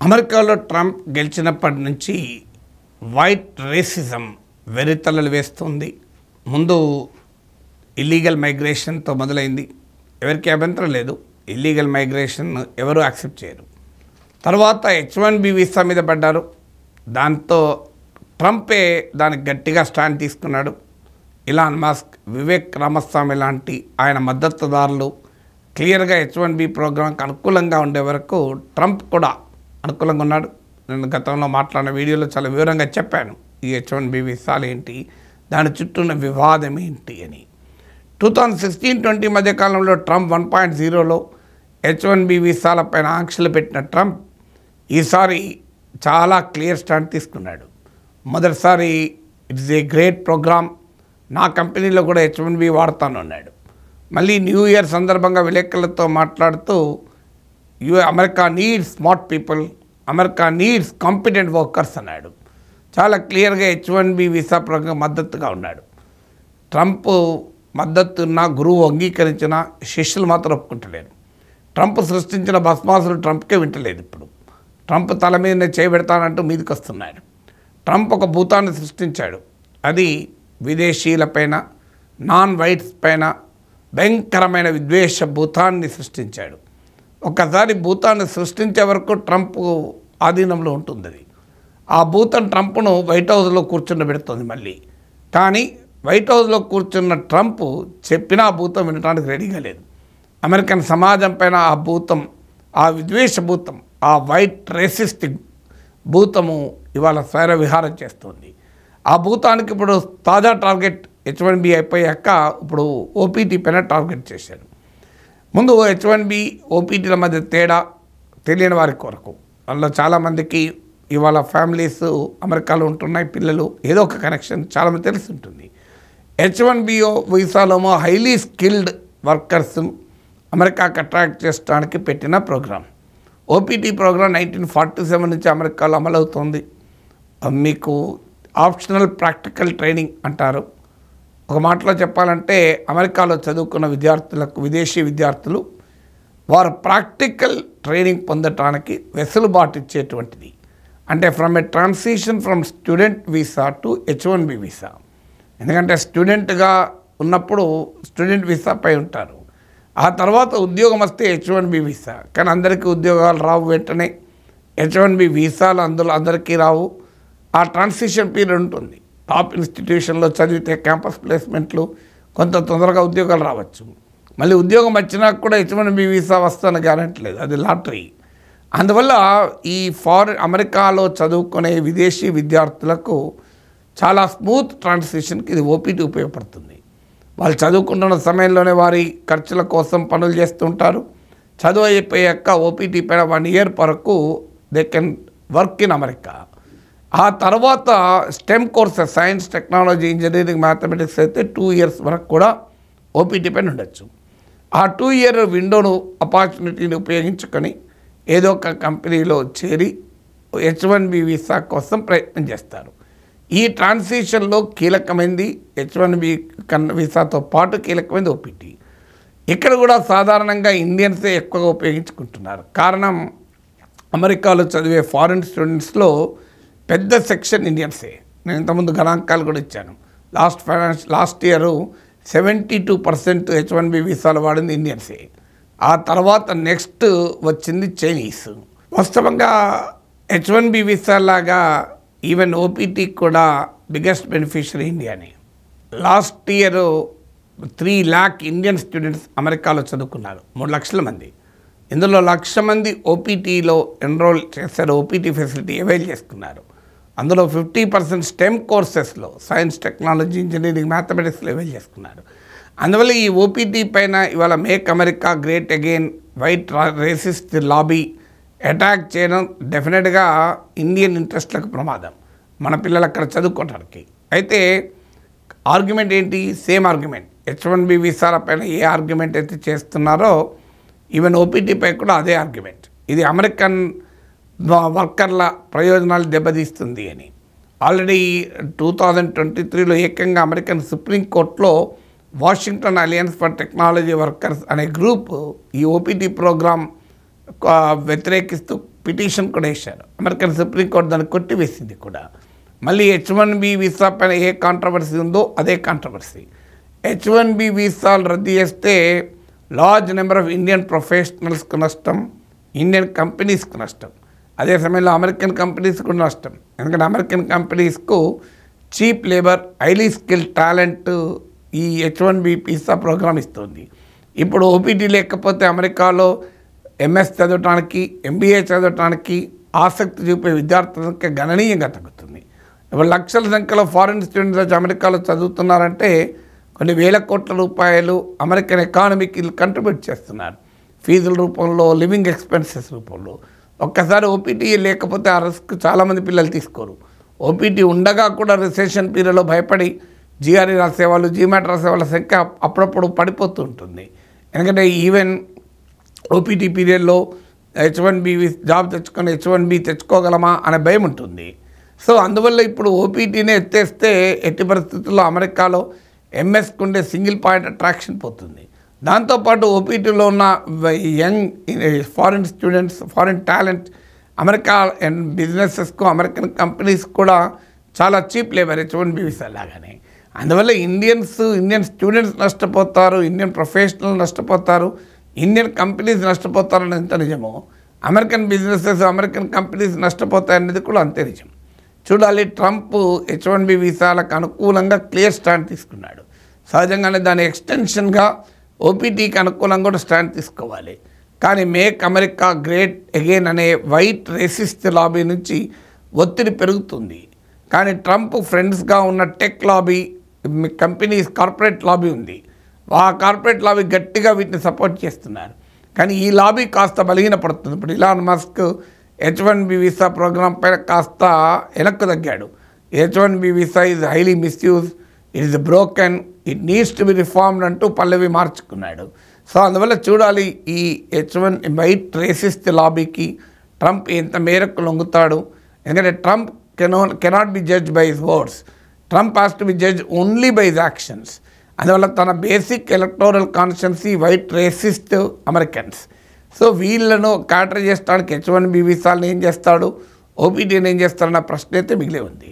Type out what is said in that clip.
అమెరికాలో ట్రంప్ గెలిచినప్పటి నుంచి white racism వెర్రితలలు వేస్తుంది. ముందు ఇల్లీగల్ మైగ్రేషన్తో మొదలైంది. ఎవరికి అభ్యంతరం లేదు, ఇల్లీగల్ మైగ్రేషన్ ఎవరు యాక్సెప్ట్ చేయరు. తర్వాత H1B వీసా మీద పడ్డారు. దాంతో ట్రంపే దానికి గట్టిగా స్టాండ్ తీసుకున్నాడు. ఇలాన్ మస్క్, వివేక్ రామస్వామి లాంటి ఆయన మద్దతుదారులు క్లియర్గా H1B ప్రోగ్రాంకి అనుకూలంగా ఉండే వరకు ట్రంప్ కూడా అనుకూలంగా ఉన్నాడు. నేను గతంలో మాట్లాడిన వీడియోలో చాలా వివరంగా చెప్పాను ఈ H1B వీసాలు ఏంటి, దాని చుట్టూ ఉన్న వివాదం ఏంటి అని. 2016-20 మధ్యకాలంలో ట్రంప్ 1.0లో H1B వీసాలపైన ఆంక్షలు పెట్టిన ట్రంప్ ఈసారి చాలా క్లియర్ స్టాండ్ తీసుకున్నాడు. మొదటిసారి ఇట్స్ ఏ గ్రేట్ ప్రోగ్రామ్, నా కంపెనీలో కూడా H1B వాడతాను అన్నాడు. మళ్ళీ న్యూ ఇయర్ సందర్భంగా విలేకరులతో మాట్లాడుతూ America needs smart people, America needs competent workers అన్నాడు. చాలా క్లియర్గా H1B వీసా ప్రోగ్రాం మద్దతుగా ఉన్నాడు. ట్రంప్ మద్దతున్న గురువు అంగీకరించిన శిష్యులు మాత్రం ఒప్పుకుంటలేరు. ట్రంప్ సృష్టించిన భస్మాసులు ట్రంప్కే వింటలేదు. ఇప్పుడు ట్రంప్ తల మీద చేయబెడతానంటూ మీదకి వస్తున్నాడు. ట్రంప్ ఒక భూతాన్ని సృష్టించాడు. అది విదేశీయులపైన, నాన్ వైట్స్ పైన భయంకరమైన విద్వేష భూతాన్ని సృష్టించాడు. ఒక్కసారి భూతాన్ని సృష్టించే వరకు ట్రంప్ ఆధీనంలో ఉంటుంది. అది ఆ భూతం ట్రంప్ను వైట్ హౌస్లో కూర్చుండబెడుతుంది మళ్ళీ. కానీ వైట్ హౌస్లో కూర్చున్న ట్రంప్ చెప్పినా ఆ భూతం వినడానికి రెడీగా లేదు. అమెరికన్ సమాజం పైన ఆ భూతం, ఆ విద్వేష భూతం, ఆ వైట్ రేసిస్టిక్ భూతము ఇవాళ స్వైర విహారం చేస్తుంది. ఆ భూతానికి ఇప్పుడు తాజా టార్గెట్ H1B అయిపోయాక ఇప్పుడు OPT పైన టార్గెట్ చేశారు. ముందు H1B OPTల మధ్య తేడా తెలియని వారి కొరకు, అందులో చాలామందికి ఇవాళ ఫ్యామిలీస్ అమెరికాలో ఉంటున్నాయి, పిల్లలు, ఏదో ఒక కనెక్షన్ చాలామంది తెలిసి ఉంటుంది. H1B వీసాలోమో హైలీ స్కిల్డ్ వర్కర్స్ అమెరికాకి అట్రాక్ట్ చేయడానికి పెట్టిన ప్రోగ్రామ్. OPT ప్రోగ్రామ్ 1947 నుంచి అమెరికాలో అమలవుతుంది. మీకు ఆప్షనల్ ప్రాక్టికల్ ట్రైనింగ్ అంటారు. ఒక మాటలో చెప్పాలంటే అమెరికాలో చదువుకున్న విద్యార్థులకు, విదేశీ విద్యార్థులు వారు ప్రాక్టికల్ ట్రైనింగ్ పొందటానికి వెసులుబాటు ఇచ్చేటువంటిది. అంటే from A transition from student visa to H1B visa. ఎందుకంటే స్టూడెంట్గా ఉన్నప్పుడు స్టూడెంట్ వీసాపై ఉంటారు. ఆ తర్వాత ఉద్యోగం వస్తే H1B వీసా. కానీ అందరికీ ఉద్యోగాలు రావు వెంటనే. H1B వీసాలు అందులో అందరికీ రావు. ఆ ట్రాన్సిషన్ పీరియడ్ ఉంటుంది. టాప్ ఇన్స్టిట్యూషన్లో చదివితే క్యాంపస్ ప్లేస్మెంట్లు, కొంత తొందరగా ఉద్యోగాలు రావచ్చు. మళ్ళీ ఉద్యోగం వచ్చినా కూడా H1B వీసా వస్తాను గ్యారెంటీ లేదు, అది లాటరీ. అందువల్ల ఈ అమెరికాలో చదువుకునే విదేశీ విద్యార్థులకు చాలా స్మూత్ ట్రాన్సిషన్కి ఇది OPT ఉపయోగపడుతుంది. వాళ్ళు చదువుకుంటున్న సమయంలోనే వారి ఖర్చుల కోసం పనులు చేస్తుంటారు. చదువు అయిపోయాక OPT పైన 1 ఇయర్ వరకు they can work in America. ఆ తర్వాత stem courses, science, technology, engineering, mathematics అయితే 2 ఇయర్స్ వరకు కూడా OPT పైన ఉండొచ్చు. ఆ 2 ఇయర్ విండోను, ఆపర్చునిటీని ఉపయోగించుకొని ఏదో ఒక కంపెనీలో చేరి H1B వీసా కోసం ప్రయత్నం చేస్తారు. ఈ ట్రాన్సిషన్లో కీలకమైంది H1B వీసాతో పాటు కీలకమైంది OPT. ఇక్కడ కూడా సాధారణంగా ఇండియన్సే ఎక్కువగా ఉపయోగించుకుంటున్నారు. కారణం అమెరికాలో చదివే ఫారిన్ స్టూడెంట్స్లో పెద్ద సెక్షన్ ఇండియన్సే. నేను ఇంతకుముందు గణాంకాలు కూడా ఇచ్చాను. లాస్ట్ ఇయర్ 72% H1B వీసాలు వాడింది ఇండియన్సే. ఆ తర్వాత నెక్స్ట్ వచ్చింది చైనీస్. వాస్తవంగా H1B వీసా లాగా ఈవెన్ OPT కూడా బిగ్గెస్ట్ బెనిఫిషరీ ఇండియానే. Last year 3 lakh Indian students అమెరికాలో చదువుకున్నారు, 3 లక్షల మంది. ఇందులో 1,00,000 మంది OPTలో ఎన్రోల్ చేశారు, OPT ఫెసిలిటీ అవైల్ చేసుకున్నారు. అందులో 50% స్టెమ్ కోర్సెస్లో, సైన్స్, టెక్నాలజీ, ఇంజనీరింగ్, మ్యాథమెటిక్స్లో అవైల్ చేసుకున్నారు. అందువల్ల ఈ OPT పైన ఇవాళ make America great again, white racist lobby attack చేయడం డెఫినెట్గా ఇండియన్ ఇంట్రెస్ట్లకు ప్రమాదం, మన పిల్లలు అక్కడ చదువుకోవడానికి. అయితే ఆర్గ్యుమెంట్ ఏంటి? Same argument. H1B వీసాల పైన ఏ ఆర్గ్యుమెంట్ అయితే చేస్తున్నారో ఈవెన్ OPT పై కూడా అదే ఆర్గ్యుమెంట్. ఇది అమెరికన్ వర్కర్ల ప్రయోజనాలు దెబ్బతీస్తుంది అని. ఆల్రెడీ 2023లో ఏకంగా అమెరికన్ సుప్రీంకోర్టులో Washington alliance for technology workers అనే గ్రూప్ ఈ OPT ప్రోగ్రామ్ వ్యతిరేకిస్తూ పిటిషన్ కూడా వేశారు. అమెరికన్ సుప్రీంకోర్టు దాన్ని కొట్టివేసింది కూడా. మళ్ళీ H1B వీసా పైన ఏ కాంట్రవర్సీ ఉందో అదే కాంట్రవర్సీ. H1B వీసాలు రద్దు చేస్తే లార్జ్ నెంబర్ ఆఫ్ ఇండియన్ ప్రొఫెషనల్స్కు నష్టం, ఇండియన్ కంపెనీస్కు నష్టం. అదే సమయంలో అమెరికన్ కంపెనీస్కు నష్టం. ఎందుకంటే అమెరికన్ కంపెనీస్కు cheap labour, highly skill talent ఈ H1B వీసా ప్రోగ్రామ్ ఇస్తుంది. ఇప్పుడు OPT లేకపోతే అమెరికాలో MS చదవటానికి, MBA చదవటానికి ఆసక్తి చూపే విద్యార్థుల సంఖ్య గణనీయంగా తగ్గుతుంది. ఇప్పుడు లక్షల సంఖ్యలో ఫారిన్ స్టూడెంట్స్ వచ్చి అమెరికాలో చదువుతున్నారంటే కొన్ని వేల కోట్ల రూపాయలు అమెరికన్ ఎకానమీకి కంట్రిబ్యూట్ చేస్తున్నారు, ఫీజుల రూపంలో, లివింగ్ ఎక్స్పెన్సెస్ రూపంలో. ఒక్కసారి OPT లేకపోతే ఆ రిస్క్ చాలామంది పిల్లలు తీసుకోరు. OPT ఉండగా కూడా రిసెషన్ పీరియడ్లో భయపడి GRE రాసేవాళ్ళు, GMAT రాసేవాళ్ళ సంఖ్య అప్పుడప్పుడు పడిపోతూ ఉంటుంది. ఎందుకంటే ఈవెన్ OPT పీరియడ్లో H1B జాబ్ తెచ్చుకొని H1B తెచ్చుకోగలమా అనే భయం ఉంటుంది. సో అందువల్ల ఇప్పుడు OPTనే ఎత్తేస్తే ఎట్టి పరిస్థితుల్లో అమెరికాలో MSకు ఉండే సింగిల్ పాయింట్ అట్రాక్షన్ పోతుంది. దాంతోపాటు OPTలో ఉన్న young foreign students, foreign talent America బిజినెసెస్కు, అమెరికన్ కంపెనీస్ కూడా చాలా చీప్ లేబర్ H1B వీసా లాగానే. అందువల్ల ఇండియన్ స్టూడెంట్స్ నష్టపోతారు, ఇండియన్ ప్రొఫెషనల్ నష్టపోతారు, ఇండియన్ కంపెనీస్ నష్టపోతారని ఎంత నిజమో అమెరికన్ బిజినెసెస్, అమెరికన్ కంపెనీస్ నష్టపోతాయనేది కూడా అంతే నిజం. చూడాలి, ట్రంప్ H1B వీసాలకు అనుకూలంగా క్లియర్ స్టాండ్ తీసుకున్నాడు. సహజంగానే దాని ఎక్స్టెన్షన్గా OPTకి అనుకూలంగా కూడా స్టాండ్ తీసుకోవాలి. కానీ మేక్ అమెరికా గ్రేట్ అగైన్ అనే వైట్ రేసిస్ట్ లాబీ నుంచి ఒత్తిడి పెరుగుతుంది. కానీ ట్రంప్ ఫ్రెండ్స్గా ఉన్న tech lobby, companies corporate lobby ఉంది. ఆ కార్పొరేట్ లాబీ గట్టిగా వీటిని సపోర్ట్ చేస్తున్నారు. కానీ ఈ లాబీ కాస్త బలహీనపడుతుంది. ఇప్పుడు Elon Musk H1B visa programme పైన కాస్త వెనక్కు తగ్గాడు. H1B visa is highly misuse, it is broken, it needs to be reformed అంటూ పల్లవి మార్చుకున్నాడు. సో అందువల్ల చూడాలి ఈ H1 వైట్ రేసిస్ట్ లాబీకి ట్రంప్ ఎంత మేరకు లొంగుతాడు. ఎందుకంటే Trump cannot be judge by his words, Trump has to be judge only by his actions. అందువల్ల తన basic electoral constituency white racist Americans. So వీళ్ళను క్యాటర్ చేయడానికి H1B వీసాలను ఏం చేస్తాడు, OPTని ఏం చేస్తాడన్న ప్రశ్న అయితే మిగిలే ఉంది.